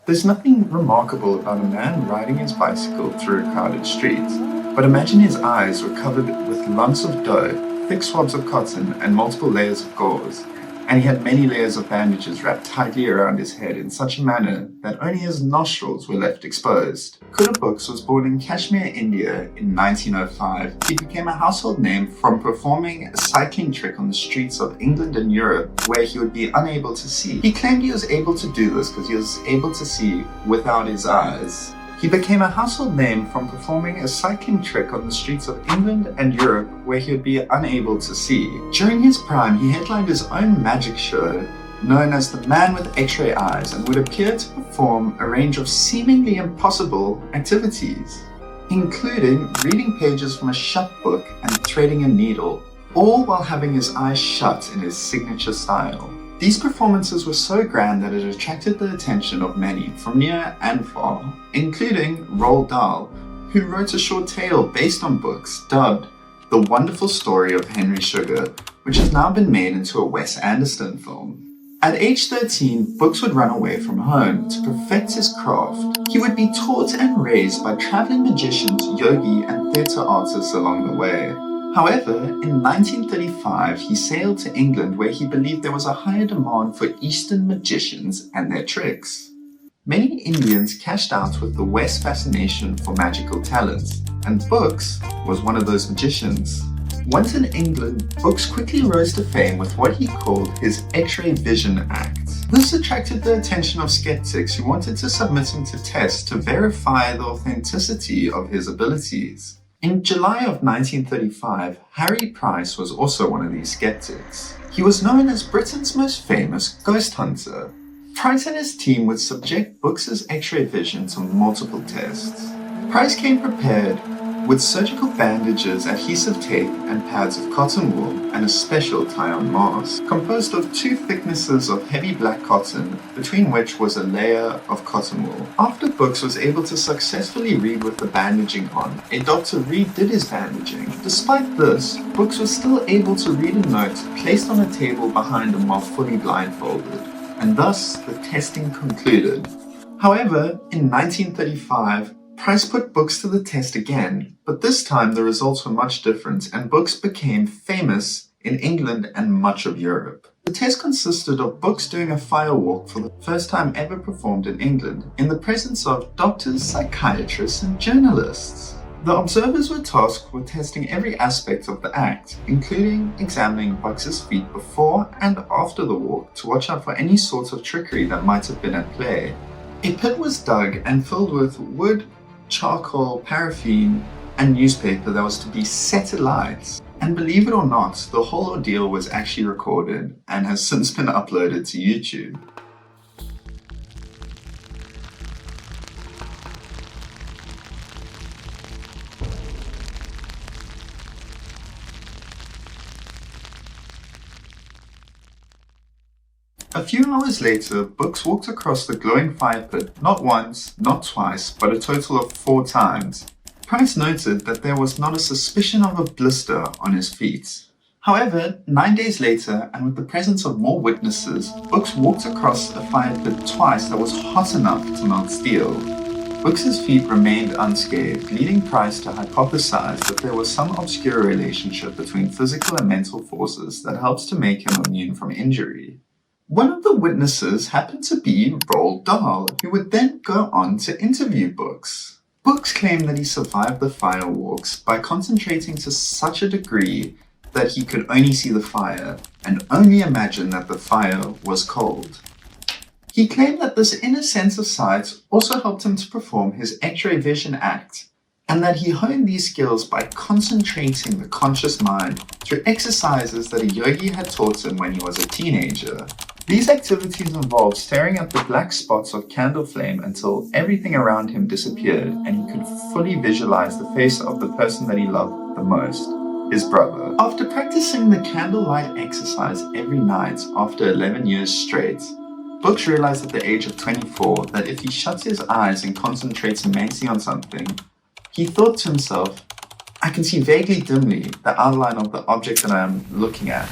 There's nothing remarkable about a man riding his bicycle through a crowded street, but imagine his eyes were covered with lumps of dough, thick swabs of cotton, and multiple layers of gauze, and he had many layers of bandages wrapped tightly around his head in such a manner that only his nostrils were left exposed. Kuda Bux was born in Kashmir, India in 1905. He became a household name from performing a cycling trick on the streets of England and Europe where he would be unable to see. He claimed he was able to do this because he was able to see without his eyes. He became a household name from performing a cycling trick on the streets of England and Europe where he would be unable to see. During his prime, he headlined his own magic show known as the Man with X-ray Eyes and would appear to perform a range of seemingly impossible activities, including reading pages from a shut book and threading a needle, all while having his eyes shut in his signature style. These performances were so grand that it attracted the attention of many from near and far, including Roald Dahl, who wrote a short tale based on books dubbed The Wonderful Story of Henry Sugar, which has now been made into a Wes Anderson film. At age 13, Bux would run away from home to perfect his craft. He would be taught and raised by traveling magicians, yogi, and theatre artists along the way. However, in 1935, he sailed to England where he believed there was a higher demand for Eastern magicians and their tricks. Many Indians cashed out with the West fascination for magical talents, and Bux was one of those magicians. Once in England, Bux quickly rose to fame with what he called his X-ray vision act. This attracted the attention of skeptics who wanted to submit him to tests to verify the authenticity of his abilities. In July of 1935, Harry Price was also one of these skeptics. He was known as Britain's most famous ghost hunter. Price and his team would subject Bux's X-ray vision to multiple tests. Price came prepared with surgical bandages, adhesive tape, and pads of cotton wool, and a special tie-on mask, composed of 2 thicknesses of heavy black cotton, between which was a layer of cotton wool. After Bux was able to successfully read with the bandaging on, a doctor redid his bandaging. Despite this, Bux was still able to read a note placed on a table behind him while fully blindfolded, and thus the testing concluded. However, in 1935, Price put Bux to the test again, but this time the results were much different and Bux became famous in England and much of Europe. The test consisted of Bux doing a fire walk for the first time ever performed in England, in the presence of doctors, psychiatrists, and journalists. The observers were tasked with testing every aspect of the act, including examining Bux's feet before and after the walk to watch out for any sort of trickery that might have been at play. A pit was dug and filled with wood, charcoal, paraffin, and newspaper that was to be set alight. And believe it or not, the whole ordeal was actually recorded and has since been uploaded to YouTube. A few hours later, Bux walked across the glowing fire pit not once, not twice, but a total of 4 times. Price noted that there was not a suspicion of a blister on his feet. However, 9 days later, and with the presence of more witnesses, Bux walked across a fire pit twice that was hot enough to melt steel. Bux's feet remained unscathed, leading Price to hypothesize that there was some obscure relationship between physical and mental forces that helps to make him immune from injury. One of the witnesses happened to be Roald Dahl, who would then go on to interview Bux. Bux claimed that he survived the fire walks by concentrating to such a degree that he could only see the fire and only imagine that the fire was cold. He claimed that this inner sense of sight also helped him to perform his X-ray vision act, and that he honed these skills by concentrating the conscious mind through exercises that a yogi had taught him when he was a teenager. These activities involved staring at the black spots of candle flame until everything around him disappeared and he could fully visualize the face of the person that he loved the most, his brother. After practicing the candlelight exercise every night after 11 years straight, Bux realized at the age of 24 that if he shuts his eyes and concentrates immensely on something, he thought to himself, I can see vaguely dimly the outline of the object that I am looking at.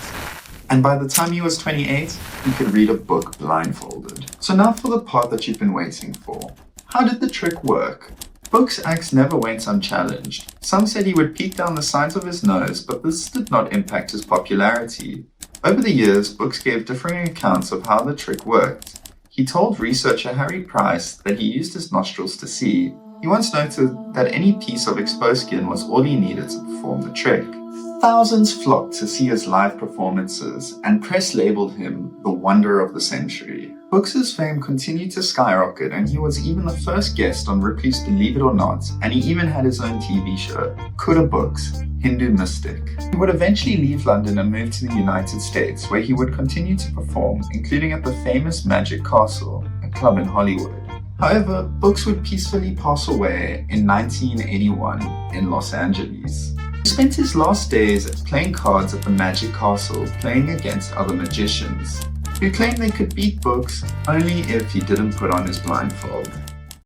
And by the time he was 28, he could read a book blindfolded. So now for the part that you've been waiting for. How did the trick work? Bux' acts never went unchallenged. Some said he would peek down the sides of his nose, but this did not impact his popularity. Over the years, Bux gave differing accounts of how the trick worked. He told researcher Harry Price that he used his nostrils to see. He once noted that any piece of exposed skin was all he needed to perform the trick. Thousands flocked to see his live performances, and press labeled him the wonder of the century. Bux's fame continued to skyrocket, and he was even the first guest on Ripley's Believe It or Not, and he even had his own TV show, Kuda Bux, Hindu mystic. He would eventually leave London and move to the United States, where he would continue to perform, including at the famous Magic Castle, a club in Hollywood. However, Bux would peacefully pass away in 1981 in Los Angeles. He spent his last days playing cards at the Magic Castle, playing against other magicians, who claimed they could beat Bux only if he didn't put on his blindfold.